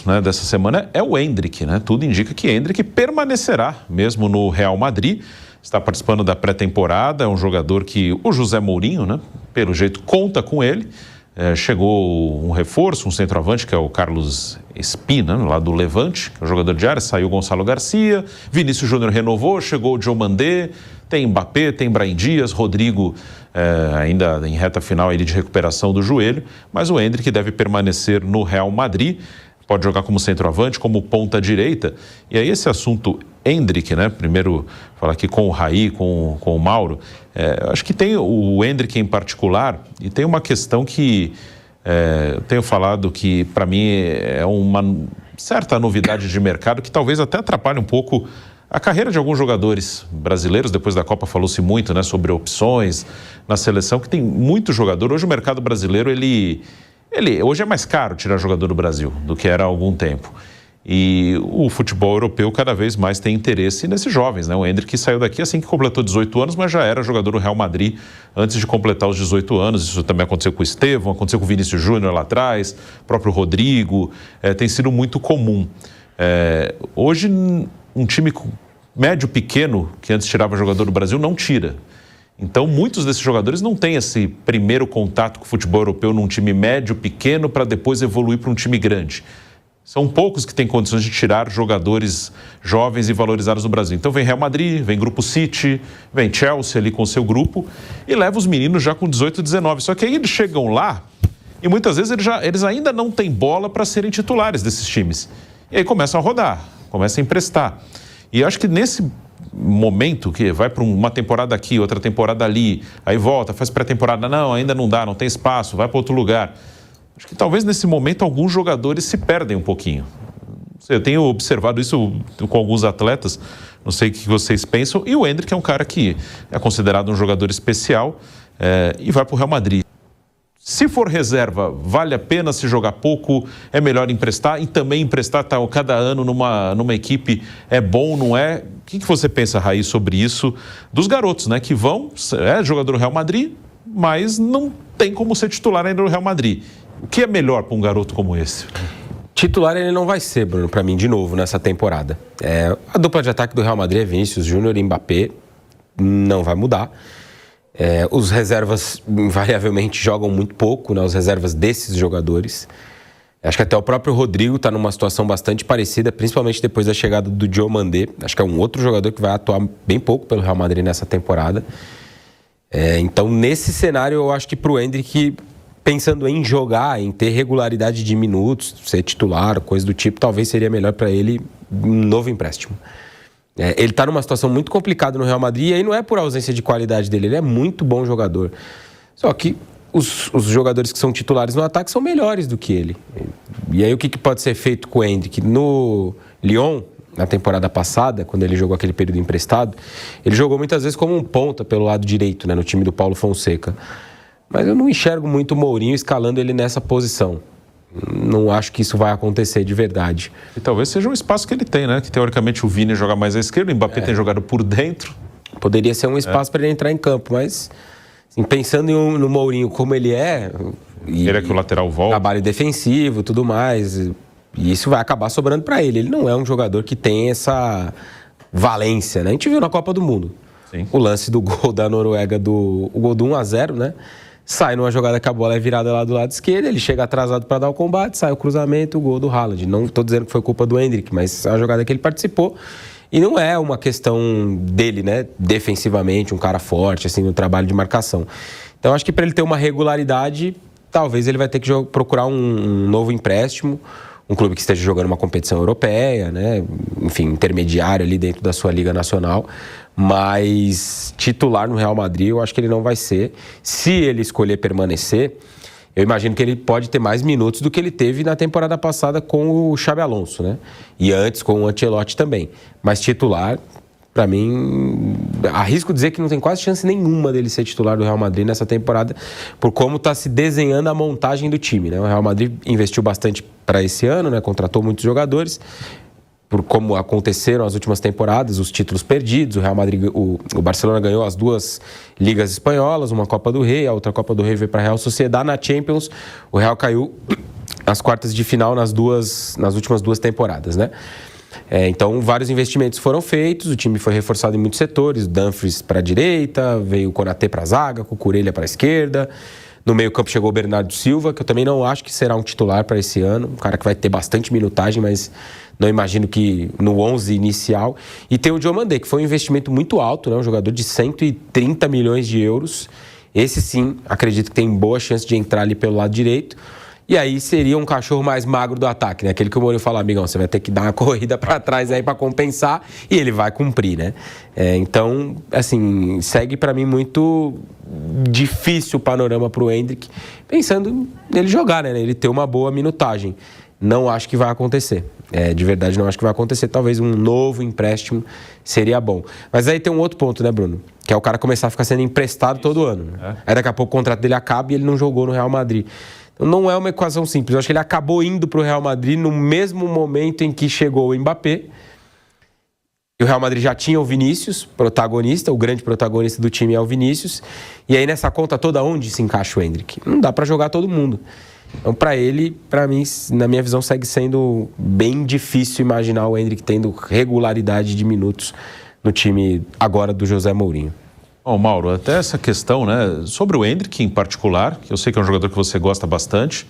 Né, dessa semana é o Endrick, né? Tudo indica que Endrick permanecerá mesmo no Real Madrid, está participando da pré-temporada, é um jogador que o José Mourinho, né, pelo jeito conta com ele. Chegou um reforço, um centroavante, que é o Carlos Espina, lá do Levante, que é um jogador de área, saiu o Gonçalo Garcia, Vinícius Júnior renovou, chegou o Diomandé, tem Mbappé, tem Brahim Dias, Rodrigo ainda em reta final de recuperação do joelho, mas o Endrick deve permanecer no Real Madrid, pode jogar como centroavante, como ponta direita. E aí esse assunto Endrick, né? Primeiro falar aqui com o Raí, com o Mauro. Acho que tem o Endrick em particular, e tem uma questão que eu tenho falado que para mim é uma certa novidade de mercado que talvez até atrapalhe um pouco a carreira de alguns jogadores brasileiros. Depois da Copa falou-se muito, né, sobre opções na seleção, que tem muito jogador. Hoje o mercado brasileiro, hoje é mais caro tirar jogador do Brasil do que era há algum tempo. E o futebol europeu cada vez mais tem interesse nesses jovens, né? O Endrick saiu daqui assim que completou 18 anos, mas já era jogador do Real Madrid antes de completar os 18 anos. Isso também aconteceu com o Estevão, aconteceu com o Vinícius Júnior lá atrás, próprio Rodrigo. Tem sido muito comum. Hoje, um time médio pequeno, que antes tirava jogador do Brasil, não tira. Então, muitos desses jogadores não têm esse primeiro contato com o futebol europeu num time médio, pequeno, para depois evoluir para um time grande. São poucos que têm condições de tirar jogadores jovens e valorizados no Brasil. Então, vem Real Madrid, vem Grupo City, vem Chelsea ali com o seu grupo e leva os meninos já com 18, 19. Só que aí eles chegam lá e muitas vezes eles ainda não têm bola para serem titulares desses times. E aí começam a rodar, começam a emprestar. E eu acho que nesse momento que vai para uma temporada aqui, outra temporada ali, aí volta, faz pré-temporada, não, ainda não dá, não tem espaço, vai para outro lugar. Acho que talvez nesse momento alguns jogadores se perdem um pouquinho. Eu tenho observado isso com alguns atletas, não sei o que vocês pensam, e o Endrick é um cara que é considerado um jogador especial e vai para o Real Madrid. Se for reserva, vale a pena se jogar pouco? É melhor emprestar? E também emprestar cada ano numa equipe é bom, não é? O que você pensa, Raí, sobre isso dos garotos, né? Que vão, jogador do Real Madrid, mas não tem como ser titular ainda no Real Madrid. O que é melhor para um garoto como esse? Titular ele não vai ser, Bruno, para mim, de novo, nessa temporada. A dupla de ataque do Real Madrid é Vinícius Júnior e Mbappé, não vai mudar. Os reservas, invariavelmente, jogam muito pouco, né? Os reservas desses jogadores. Acho que até o próprio Rodrigo está numa situação bastante parecida, principalmente depois da chegada do Diomandé. Acho que é um outro jogador que vai atuar bem pouco pelo Real Madrid nessa temporada. Então, nesse cenário, eu acho que para o Endrick, pensando em jogar, em ter regularidade de minutos, ser titular, coisa do tipo, talvez seria melhor para ele um novo empréstimo. Ele está numa situação muito complicada no Real Madrid, e aí não é por ausência de qualidade dele, ele é muito bom jogador. Só que os jogadores que são titulares no ataque são melhores do que ele. E aí o que pode ser feito com o Endrick? No Lyon, na temporada passada, quando ele jogou aquele período emprestado, ele jogou muitas vezes como um ponta pelo lado direito, né, no time do Paulo Fonseca. Mas eu não enxergo muito o Mourinho escalando ele nessa posição. Não acho que isso vai acontecer de verdade. E talvez seja um espaço que ele tem, né? Que teoricamente o Vini joga mais à esquerda, o Mbappé tem jogado por dentro. Poderia ser um espaço para ele entrar em campo, mas assim, pensando no Mourinho como ele é... Ele é que o lateral volta. Trabalho defensivo, tudo mais. E isso vai acabar sobrando para ele. Ele não é um jogador que tem essa valência, né? A gente viu na Copa do Mundo. Sim. O lance do gol da Noruega, o gol do 1-0, né? Sai numa jogada que a bola é virada lá do lado esquerdo, ele chega atrasado para dar o combate, sai o cruzamento, o gol do Haaland. Não estou dizendo que foi culpa do Endrick, mas é uma jogada que ele participou. E não é uma questão dele, né, defensivamente, um cara forte, assim, no trabalho de marcação. Então, acho que para ele ter uma regularidade, talvez ele vai ter que procurar um novo empréstimo, um clube que esteja jogando uma competição europeia, né, enfim, intermediário ali dentro da sua Liga Nacional. Mas titular no Real Madrid eu acho que ele não vai ser. Se ele escolher permanecer, eu imagino que ele pode ter mais minutos do que ele teve na temporada passada com o Xabi Alonso, né? E antes com o Ancelotti também. Mas titular, para mim, arrisco dizer que não tem quase chance nenhuma dele ser titular do Real Madrid nessa temporada, por como está se desenhando a montagem do time, né? O Real Madrid investiu bastante para esse ano, né? Contratou muitos jogadores. Por como aconteceram as últimas temporadas, os títulos perdidos, o Real Madrid, o Barcelona ganhou as duas ligas espanholas, uma Copa do Rei, a outra Copa do Rei veio para a Real Sociedad. Na Champions, o Real caiu as quartas de final nas últimas 2 temporadas, né? Então, vários investimentos foram feitos, o time foi reforçado em muitos setores, Dumfries para a direita, veio o Konaté para a zaga, Cucurella para a esquerda. No meio-campo chegou o Bernardo Silva, que eu também não acho que será um titular para esse ano. Um cara que vai ter bastante minutagem, mas não imagino que no 11 inicial. E tem o Diomandé, que foi um investimento muito alto, né? Um jogador de 130 milhões de euros. Esse sim, acredito que tem boa chance de entrar ali pelo lado direito. E aí seria um cachorro mais magro do ataque, né? Aquele que o Mourinho fala, amigão, você vai ter que dar uma corrida para trás aí para compensar, e ele vai cumprir, né? Então, assim, segue para mim muito difícil o panorama para o Endrick, pensando nele jogar, né? Ele ter uma boa minutagem. Não acho que vai acontecer. De verdade, não acho que vai acontecer. Talvez um novo empréstimo seria bom. Mas aí tem um outro ponto, né, Bruno? Que é o cara começar a ficar sendo emprestado todo ano. Né? Aí daqui a pouco o contrato dele acaba e ele não jogou no Real Madrid. Então não é uma equação simples. Eu acho que ele acabou indo para o Real Madrid no mesmo momento em que chegou o Mbappé. E o Real Madrid já tinha o Vinícius, protagonista, o grande protagonista do time é o Vinícius. E aí nessa conta toda, onde se encaixa o Endrick? Não dá para jogar todo mundo. Então, para ele, para mim, na minha visão, segue sendo bem difícil imaginar o Endrick tendo regularidade de minutos no time agora do José Mourinho. Bom, Mauro, até essa questão, né, sobre o Endrick em particular, que eu sei que é um jogador que você gosta bastante,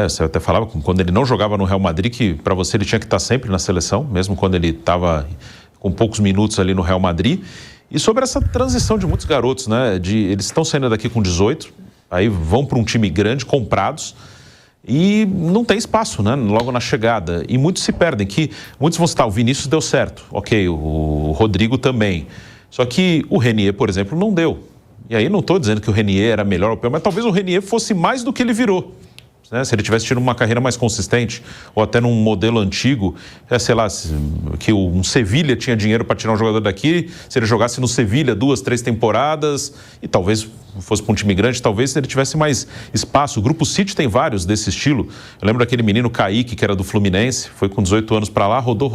você até falava quando ele não jogava no Real Madrid, que para você ele tinha que estar sempre na seleção, mesmo quando ele estava com poucos minutos ali no Real Madrid. E sobre essa transição de muitos garotos, né, eles estão saindo daqui com 18, aí vão para um time grande, comprados, e não tem espaço, né, logo na chegada. E muitos se perdem, que muitos vão citar, o Vinícius deu certo, ok, o Rodrigo também. Só que o Renier, por exemplo, não deu. E aí não estou dizendo que o Renier era melhor ou pior, mas talvez o Renier fosse mais do que ele virou. Né? Se ele tivesse tido uma carreira mais consistente, ou até num modelo antigo, sei lá, que um Sevilha tinha dinheiro para tirar um jogador daqui, se ele jogasse no Sevilha 2, 3 temporadas, e talvez fosse para um time grande, talvez ele tivesse mais espaço. O Grupo City tem vários desse estilo. Eu lembro daquele menino Kaique, que era do Fluminense, foi com 18 anos para lá, rodou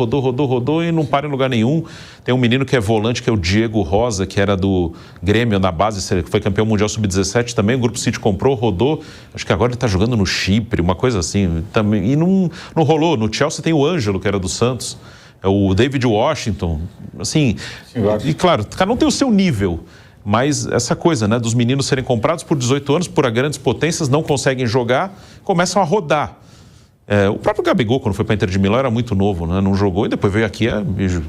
e não para em lugar nenhum. Tem um menino que é volante, que é o Diego Rosa, que era do Grêmio na base, foi campeão mundial sub-17 também. O Grupo City comprou, rodou. Acho que agora ele está jogando no Chipre, uma coisa assim. Também, e não rolou. No Chelsea tem o Ângelo, que era do Santos. É o David Washington. Assim, e claro, cada um tem o seu nível. Mas essa coisa, né, dos meninos serem comprados por 18 anos, por grandes potências, não conseguem jogar, começam a rodar. O próprio Gabigol, quando foi para a Inter de Milão, era muito novo, né? Não jogou e depois veio aqui,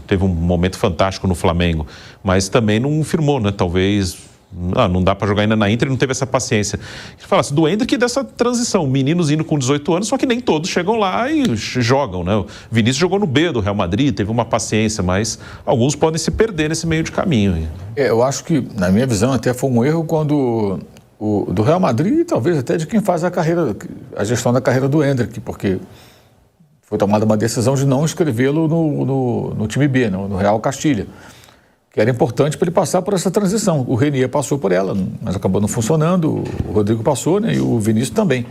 teve um momento fantástico no Flamengo, mas também não firmou, né? Talvez não dá para jogar ainda na Inter e não teve essa paciência. Ele falasse do Endrick dessa transição, meninos indo com 18 anos, só que nem todos chegam lá e jogam, né? O Vinícius jogou no B do Real Madrid, teve uma paciência, mas alguns podem se perder nesse meio de caminho. Eu acho que, na minha visão, até foi um erro quando do Real Madrid e talvez até de quem faz a gestão da carreira do Endrick, porque foi tomada uma decisão de não inscrevê-lo no time B, no Real Castilha, que era importante para ele passar por essa transição. O Renier passou por ela, mas acabou não funcionando, o Rodrigo passou, né, e o Vinícius também.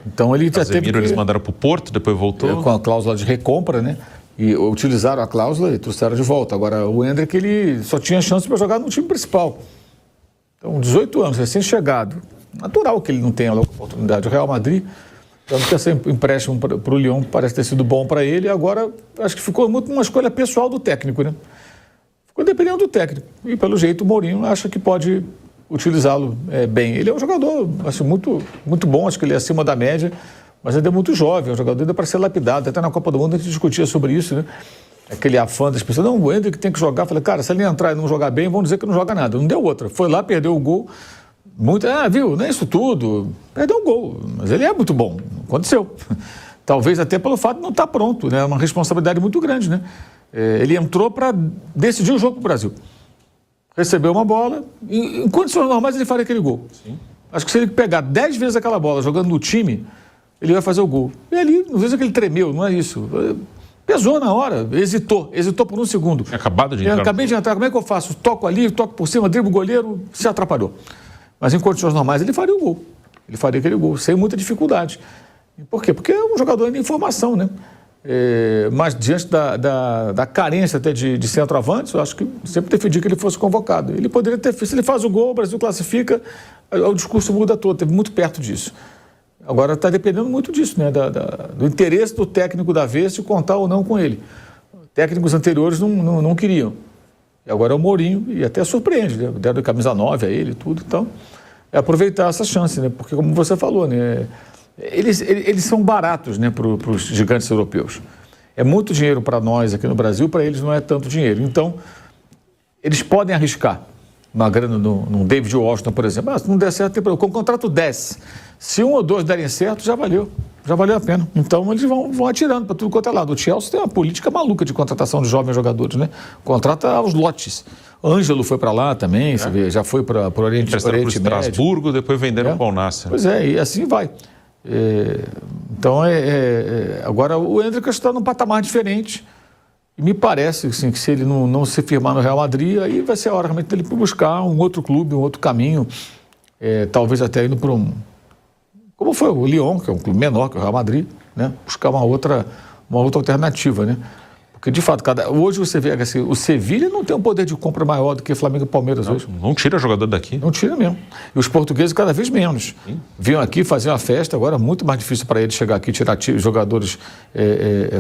Então ele já teve eles mandaram para o Porto, depois voltou. Com a cláusula de recompra, né, e utilizaram a cláusula e trouxeram de volta. Agora o Endrick, ele só tinha chance para jogar no time principal. Então, 18 anos, recém-chegado, natural que ele não tenha a oportunidade. O Real Madrid, tanto que esse empréstimo para o Lyon parece ter sido bom para ele, e agora acho que ficou muito uma escolha pessoal do técnico, né? Ficou dependendo do técnico. E, pelo jeito, o Mourinho acha que pode utilizá-lo bem. Ele é um jogador, acho, muito, muito bom, acho que ele é acima da média, mas ainda é muito jovem, é um jogador ainda para ser lapidado. Até na Copa do Mundo a gente discutia sobre isso, né? Aquele afã das pessoas, não, o Endrick tem que jogar. Falei, cara, se ele entrar e não jogar bem, vão dizer que não joga nada. Não deu outra. Foi lá, perdeu o gol. Viu, não é isso tudo. Perdeu o gol, mas ele é muito bom. Aconteceu. Talvez até pelo fato de não estar pronto, né? É uma responsabilidade muito grande, né? Ele entrou para decidir o jogo para o Brasil. Recebeu uma bola, em condições normais ele faria aquele gol. Sim. Acho que se ele pegar 10 vezes aquela bola jogando no time, ele vai fazer o gol. E ali, às vezes que ele tremeu, não é isso. Pesou na hora, hesitou por um segundo. Acabado de entrar. Acabei de entrar, como é que eu faço? Toco ali, toco por cima, driblo o goleiro, se atrapalhou. Mas em condições normais ele faria o gol. Ele faria aquele gol, sem muita dificuldade. Por quê? Porque é um jogador ainda em formação, né? Mas diante da carência até de centroavantes, eu acho que sempre defendi que ele fosse convocado. Ele poderia ter feito, se ele faz o gol, o Brasil classifica, o discurso muda todo, teve muito perto disso. Agora está dependendo muito disso, né? Do interesse do técnico da vez de contar ou não com ele. Técnicos anteriores não queriam. E agora é o Mourinho, e até surpreende, né? Deram de camisa 9 a ele e tudo. Então, é aproveitar essa chance, né? Porque, como você falou, né? Eles são baratos, né, para os gigantes europeus. É muito dinheiro para nós aqui no Brasil, para eles não é tanto dinheiro. Então, eles podem arriscar uma grana no David Washington, por exemplo. Se não der certo, com o contrato desce. Se um ou dois derem certo, já valeu a pena. Então, eles vão atirando para tudo quanto é lado. O Chelsea tem uma política maluca de contratação de jovens jogadores, né? Contrata aos lotes. Ângelo foi para lá também, você vê, já foi para o Oriente Médio. Estrasburgo, depois venderam para o Al-Nassr. Pois é, e assim vai. Então, agora o Endrick está num patamar diferente. E me parece assim, que se ele não se firmar no Real Madrid, aí vai ser a hora realmente dele buscar um outro clube, um outro caminho. Talvez até indo para como foi o Lyon, que é um clube menor que o Real Madrid, né? Buscar uma outra alternativa, né? Porque, de fato, hoje você vê que assim, o Sevilha não tem um poder de compra maior do que Flamengo e Palmeiras hoje. Não tira jogador daqui. Não tira mesmo. E os portugueses cada vez menos. Sim. Vinham aqui fazer uma festa, agora é muito mais difícil para eles chegar aqui e tirar jogadores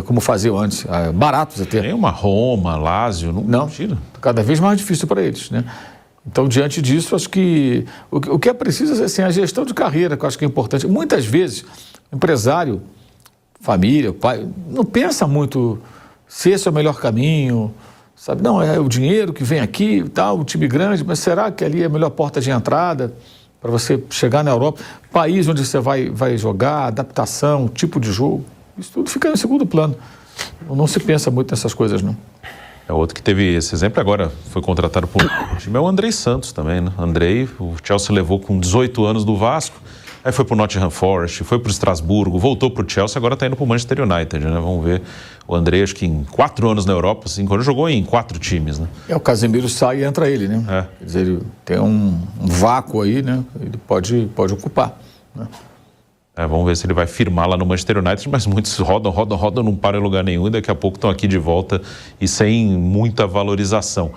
como faziam antes, baratos até. Tem uma Roma, Lazio, não tira. Cada vez mais difícil para eles, né? Então, diante disso, acho que o que é preciso é assim, a gestão de carreira, que eu acho que é importante. Muitas vezes, o empresário, família, o pai, não pensa muito se esse é o melhor caminho, sabe? Não, é o dinheiro que vem aqui e tal, o time grande, mas será que ali é a melhor porta de entrada para você chegar na Europa? País onde você vai jogar, adaptação, tipo de jogo, isso tudo fica em segundo plano. Não se pensa muito nessas coisas, não. Outro que teve esse exemplo agora, foi contratado por um time, é o Andrei Santos também, né? Andrei, o Chelsea levou com 18 anos do Vasco, aí foi pro Nottingham Forest, foi pro Estrasburgo, voltou pro Chelsea, agora tá indo pro Manchester United, né? Vamos ver o Andrei, acho que em 4 anos na Europa, 5 anos, jogou em 4 times, né? O Casemiro sai e entra ele, né? Quer dizer, ele tem um vácuo aí, né? Ele pode ocupar, né? Vamos ver se ele vai firmar lá no Manchester United, mas muitos rodam, não param em lugar nenhum e daqui a pouco estão aqui de volta e sem muita valorização.